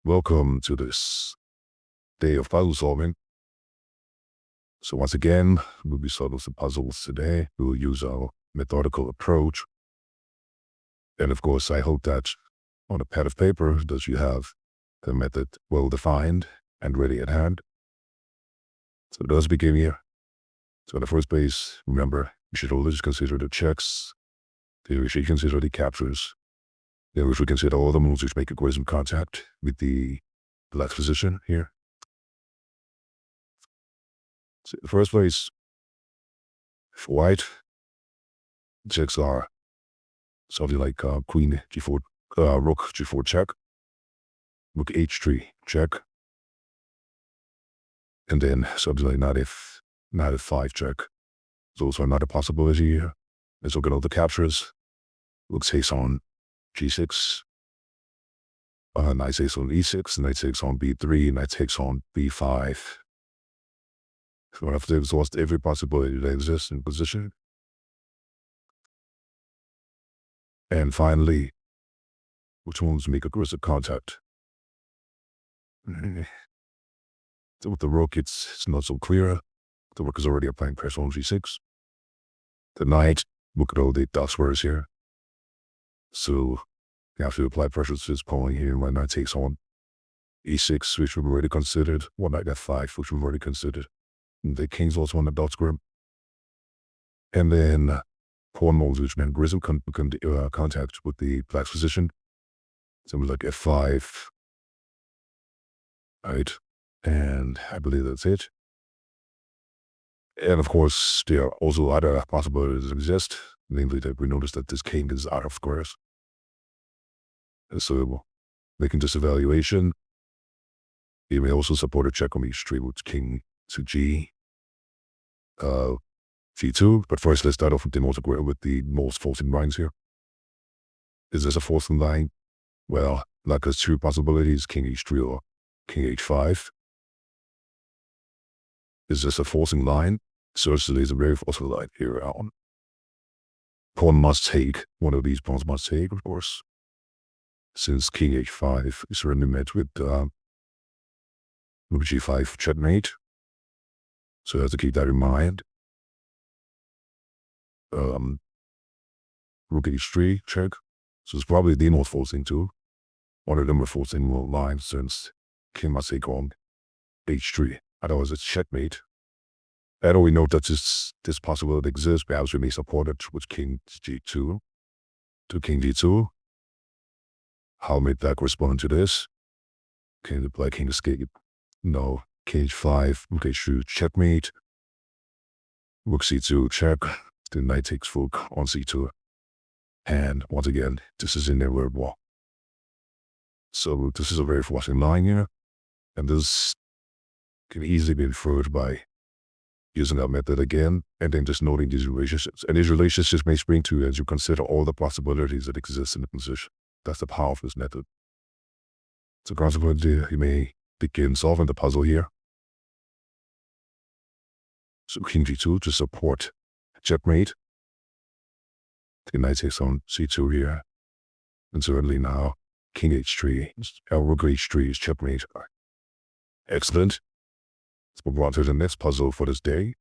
Welcome to this day of puzzle solving. So once again, we'll be solving some puzzles today. We'll use our methodical approach. And of course, I hope that on a pad of paper that you have the method well defined and ready at hand. So let's begin here. So in the first place, remember, you should always consider the checks. Then we should consider the captures. Then we should consider all the moves which make a coercive contact with the black position here. So in the first place, for white, checks are something like queen g4, rook g4 check, rook h3 check, and then something like knight f5 check. Those are not a possibility here. Let's look at all the captures. Rook takes on g6, knight takes on e6, knight takes on b3, knight takes on b5. So after they've exhausted every possibility that exists in position. And finally, which ones make aggressive contact? So with the rook, it's not so clear. The rook is already applying pressure on g6. The knight, look at all the dot squares here. So you have to apply pressure to this pawn here when knight takes on e6, which we've already considered. One knight f5, which we've already considered. And the king's also on the dot square. And then pawn moves which make aggressive contact with the black position. Something like f5. Right. And I believe that's it. And of course, there are also other possibilities that exist, namely that we notice that this king is out of squares. And so, making this evaluation, he may also support a check on h3 with king to g, c2. But first, let's start off with the most forcing lines here. Is this a forcing line? Well, like there's two possibilities, king h3 or king h5. Is this a forcing line? Certainly is a very forcing line here. Pawn must take, one of these pawns must take, of course. Since king h5 is certainly met with rook g5 checkmate. So you have to keep that in mind. Rook h3 check. So it's probably the most forcing too. One of them are forcing lines since king must take on h3. Otherwise it's checkmate. And we note that this possibility exists. Perhaps we may support it with king g2 to king d2. How may that correspond to this? Can the black king escape? No. King h5, rook h2 checkmate. Rook c2 check. The knight takes rook on c2. And once again, this is in their word war. So this is a very forcing line here. And this can easily be inferred by using our method again, and then just noting these relationships. And these relationships may spring to you as you consider all the possibilities that exist in the position. That's the power of this method. So consequently, you may begin solving the puzzle here. So king g2 to support checkmate. The knight takes on c2 here. And certainly now, king h3, rook h3 is checkmate. Excellent. Let's move on to the next puzzle for this day.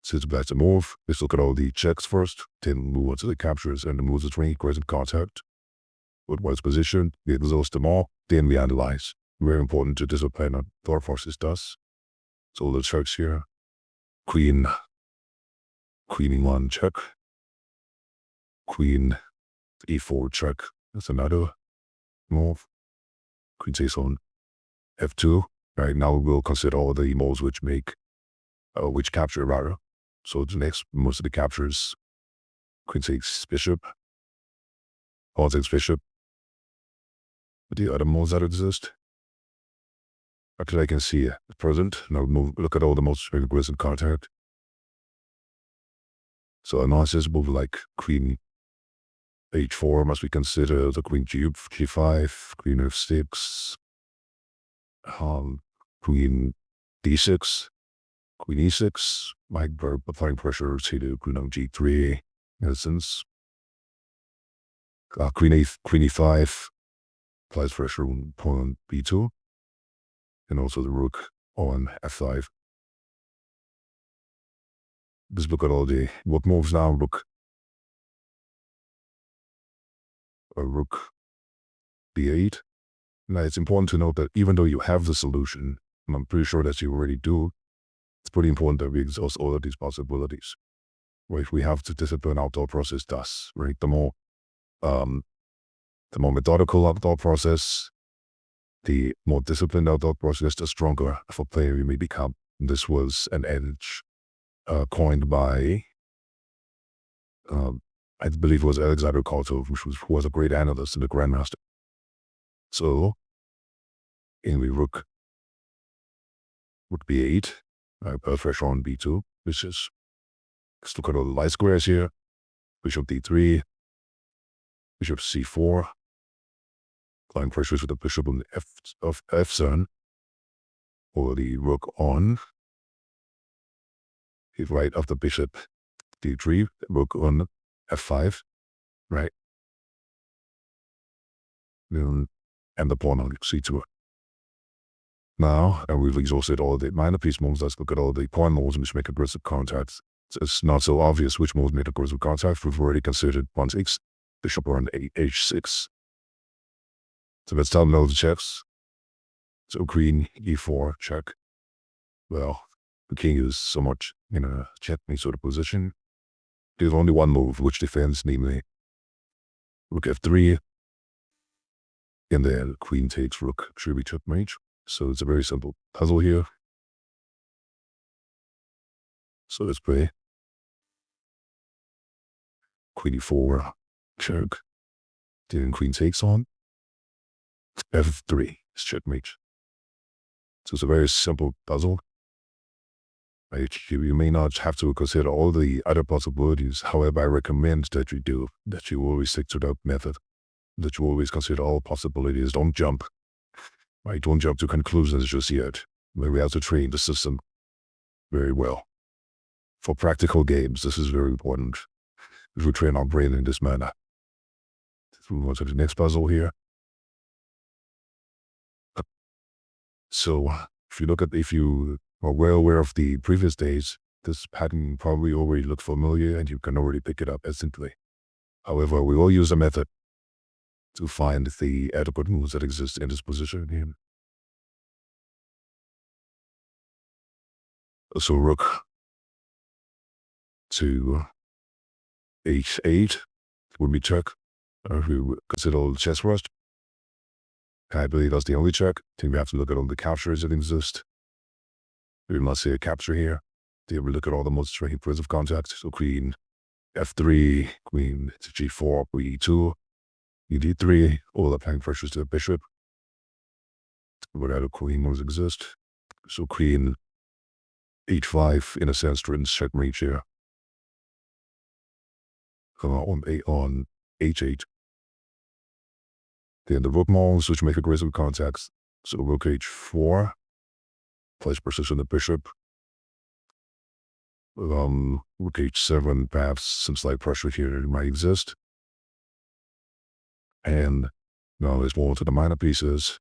Since back to move, let's look at all the checks first, then move on to the captures and the moves between present contact. With one's position, we exhaust them all, then we analyze. Very important to discipline on thought process does. So the checks here. Queen e1 check. Queen e4 check. That's another move. Queen takes on f2. Right now we'll consider all the moves which capture rather. So the next, most of the captures, queen takes bishop, pawn takes bishop. But the other moves that exist, actually I can see at present. Now look at all the moves aggressive contact. So a nonsense move like queen h4 must be considered, the queen g5, queen f6, queen d6, queen e6, like applying pressure to the queen on g3, in essence. queen e5, applies pressure on pawn b2, and also the rook on f5. Let's look at all the rook moves now. Rook b8. Now it's important to note that even though you have the solution, and I'm pretty sure that you already do, it's pretty important that we exhaust all of these possibilities. Right? We have to discipline our thought process thus, right? The more methodical our thought process, the more disciplined our thought process, the stronger of a player we may become. This was an adage coined by, I believe it was Alexander Koltov, who was a great analyst and a grandmaster. So, in we rook b8, put pressure on b2, which is, let's look at all the light squares here. Bishop d3, bishop c4, applying pressures with the bishop on the f7, or the rook on, right after bishop d3, rook on f5, right? And the pawn on c2. Now, we've exhausted all the minor piece moves. Let's look at all the pawn moves which make aggressive contacts. It's not so obvious which moves make aggressive contact. We've already considered pawn 6, bishop on h6. So let's tell them all the checks. So queen e4 check. Well, the king is somewhat in a checkmate sort of position. There's only one move which defends, namely rook f3, and then queen takes rook, should be checkmate. So it's a very simple puzzle here. So let's play queen e4 check. Then queen takes on f3 is checkmate. So it's a very simple puzzle. Right? You may not have to consider all the other possibilities. However, I recommend that you do, that you always stick to that method, that you always consider all possibilities. Don't jump. Right? Don't jump to conclusions just yet. We have to train the system very well. For practical games, this is very important. We train our brain in this manner. So we move on to the next puzzle here. So if you are well aware of the previous days, this pattern probably already looked familiar and you can already pick it up instantly. However, we will use a method to find the adequate moves that exist in this position here. So rook to h8 would be check. If we consider all the chess rust, I believe that's the only check. I think we have to look at all the captures that exist. We must see a capture here. Then we look at all the most strange points of contact. So queen f3, queen to g4, queen e2, queen d3, all applying pressures to the bishop. What other queen moves exist? So queen h5, in a sense, threatens checkmate here. On h8. Then the rook moves, which make aggressive contacts. So rook h4, place pressures on the bishop. Rook h7, perhaps some slight pressure here might exist. And now let's move on to the minor pieces.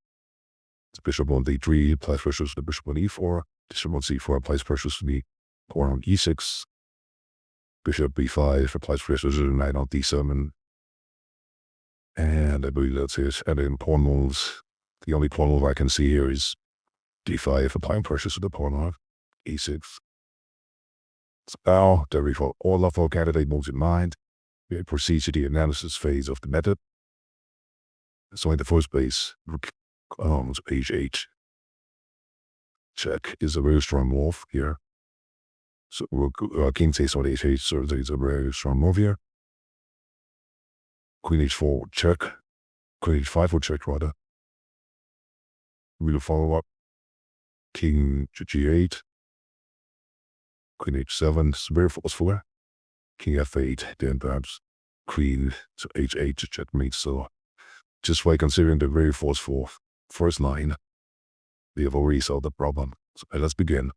The bishop on d3, applies pressures to the bishop on e4. Bishop on c4, applies pressures to the pawn on e6. Bishop b5, applies pressures to the knight on d7. And I believe that's it. And then pawn moves. The only pawn move I can see here is d5, applying pressures to the pawn on e6. So now that we've got all of our candidate moves in mind, we proceed to the analysis phase of the method. So in the first place, rook h8 check is a very strong move here. So king takes on h8, so it's a very strong move here. Queen h4 check. Queen h5 would check rather. We'll follow up. King to g8. Queen h7 is very forceful. King f8, then perhaps queen to h8 to checkmate. So just by considering the very forceful first line, we have already solved the problem. So let's begin.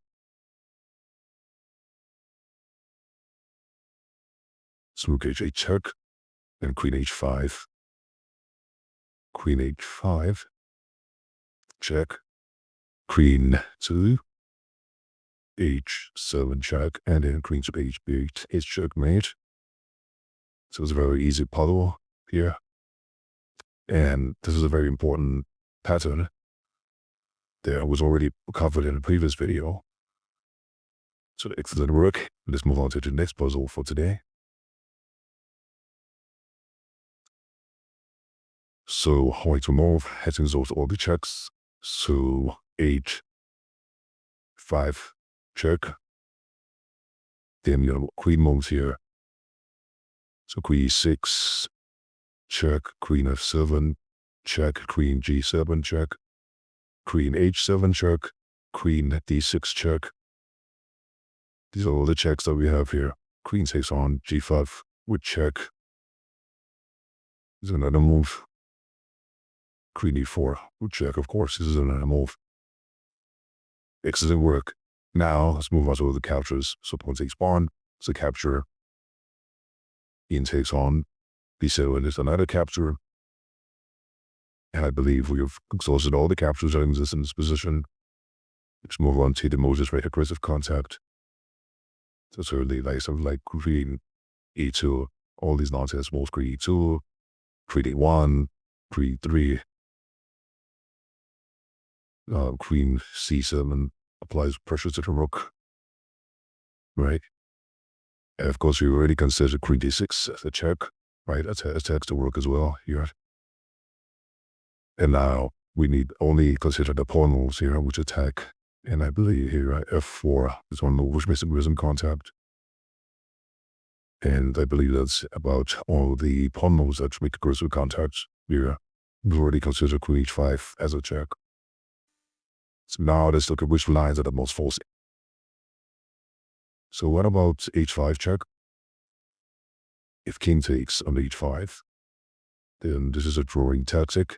So rook h8 check, then queen h5. queen h5, check, queen 2, h7 check, and then queen to h8 is checkmate. So it's a very easy puzzle here. And this is a very important pattern that was already covered in a previous video. So excellent work. Let's move on to the next puzzle for today. So how to move, hitting those all the checks. So h5 check. Then your queen moves here. So queen 6 check, queen f7 check, queen g7 check, queen h7 check, queen d6 check. These are all the checks that we have here. Queen takes on g5 with check. This is another move. Queen e4 with check, of course. This is another move. Excellent work. Now let's move on to the captures. So pawn takes pawn. It's a capture. Queen takes on b7 is another capture. And I believe we have exhausted all the captures that exist in this position. Let's move on to the most aggressive contact. So certainly like something like queen e2, all these nonsense moves, queen e2, queen e1, queen 3, queen c7 applies pressure to the rook, right? And of course, we already considered queen d6 as a check, right? Attacks the rook as well here. And now we need only consider the pawn moves here, which attack. And I believe here f4 is one move which makes aggressive contact. And I believe that's about all the pawn moves that make aggressive contact here. We've already considered queen h5 as a check. So now let's look at which lines are the most forcing. So what about h5 check? If king takes on h5, then this is a drawing tactic.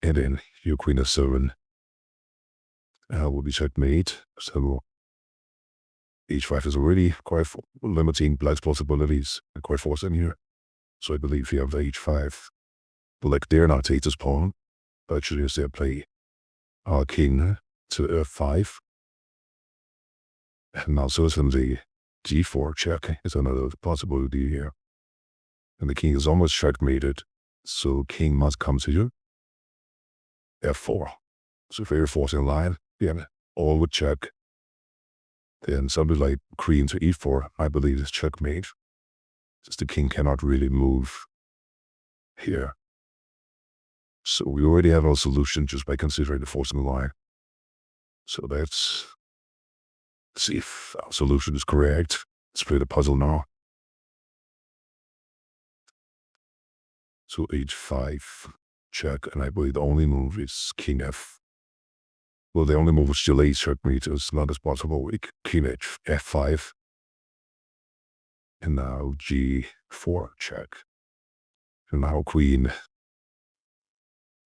And then your queen f7 will be checkmate. So h5 is already quite limiting black's possibilities and quite forcing here. So I believe you have the h5. Black dare not take this pawn, but should instead play king to f5. And now certainly g4 check is another possibility here. And the king is almost checkmated, so king must come to you. f4. So very forcing line. Then all would check. Then something like queen to e4, I believe is checkmate. Since the king cannot really move here. So we already have our solution just by considering the forcing line. So let's see if our solution is correct. Let's play the puzzle now. So h5 check, and I believe the only move is king f. Well, the only move is still a checkmate as not as possible. King f5. And now g4 check. And now queen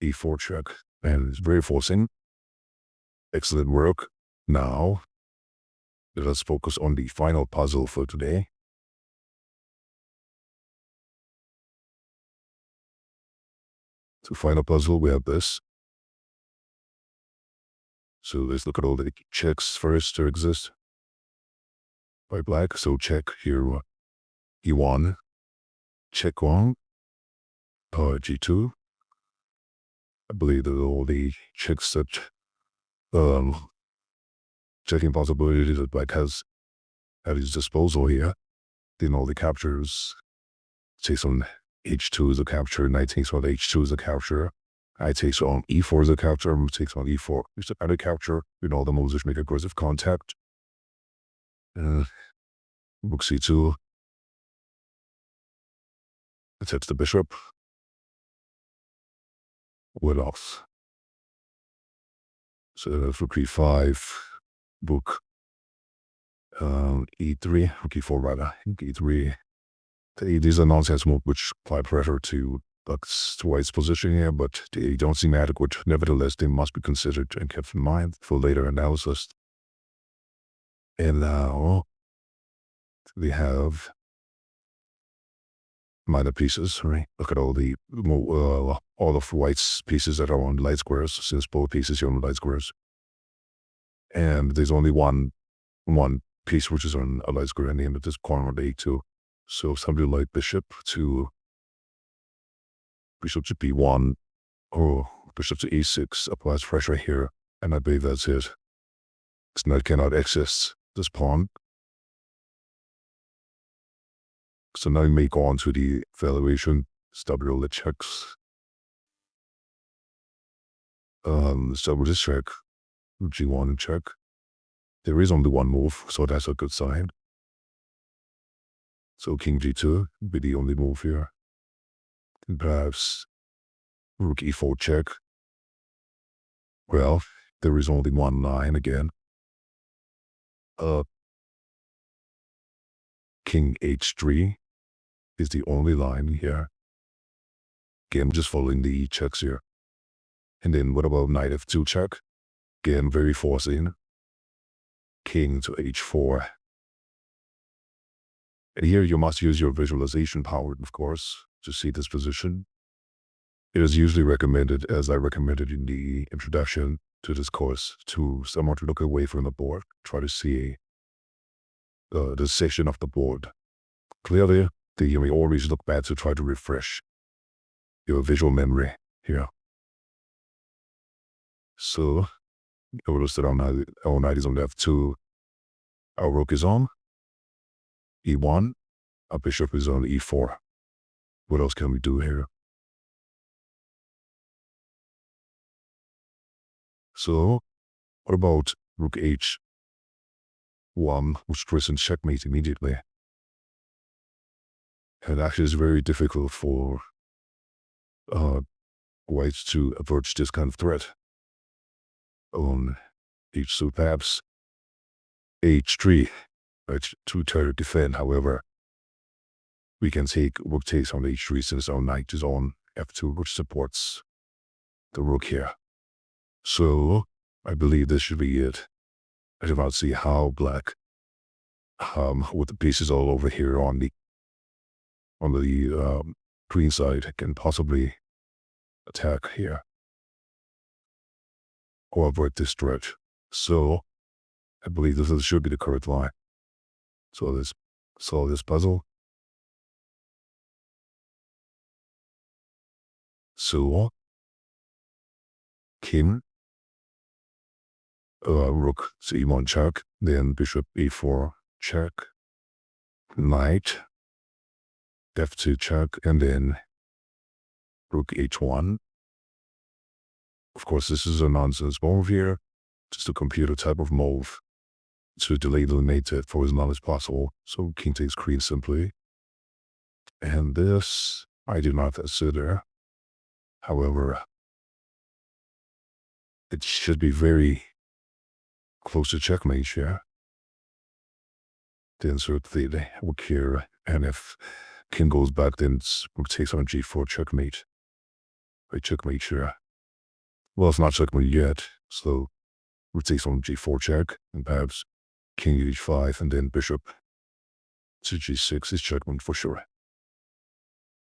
e4 check. And it's very forcing. Excellent work. Now, let us focus on the final puzzle for today. So final puzzle, we have this. So let's look at all the checks first to exist by black. So check here, e1, check 1, g2. I believe that all the checks that checking possibilities that black has at his disposal here. Then all the captures, takes on h2 as a capture, knight takes on h2 as a capture, I takes on e4 as a capture, move takes on e4 is another capture, with all the moves which make aggressive contact. Rook c2 attacks the bishop. What else? So rook e5, book e3, rook e4 rather, e3. These are nonsense moves which apply pressure to Black's white's position here, but they don't seem adequate. Nevertheless, they must be considered and kept in mind for later analysis. And now we have minor pieces, right? Look at all the all of white's pieces that are on light squares, since both pieces are on light squares. And there's only one piece which is on a light square, and named this corner of A2. So something like bishop to B1 or bishop to E6 applies pressure here, and I believe that's it. This knight cannot access this pawn. So now we may go on to the evaluation. W the checks. Start with this check. G1 check. There is only one move, so that's a good sign. So king G2 would be the only move here. And perhaps rook E4 check. Well, there is only one line again. King H3 is the only line here. Again, just following the checks here. And then what about knight F2 check? Again, very forcing. King to H4. And here you must use your visualization power, of course, to see this position. It is usually recommended, as I recommended in the introduction to this course, to somewhat look away from the board, try to see the section of the board. Clearly, you may always look back to try to refresh your visual memory here. So, notice that our knight is on F2, our rook is on E1, our bishop is on E4. What else can we do here? So, what about rook H1, which threatens checkmate immediately? And actually it's very difficult for whites to avert this kind of threat on H2, perhaps H3, right, to try to defend. However, we can take rook takes on H3 since our knight is on F2, which supports the rook here. So I believe this should be it. I do not see how black, with the pieces all over here on the green side, can possibly attack here or avoid this threat. So I believe this should be the correct line. So let's solve this puzzle. So king, rook C1 check, then bishop E4 check, knight F2 check, and then rook H1. Of course, this is a nonsense move here, just a computer type of move to delay the mate for as long as possible. So king takes queen simply. And this I do not consider. However, it should be very close to checkmate here. Then insert the rook here, and if king goes back, then rook takes on G4 checkmate. Right, checkmate here. Well, it's not checkmate yet, so rook takes on G4 check, and perhaps king H5, and then bishop to G6 is checkmate for sure.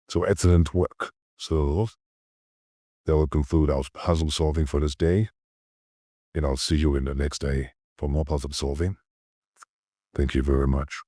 So excellent work. So that will conclude our puzzle solving for this day, and I'll see you in the next day for more puzzle solving. Thank you very much.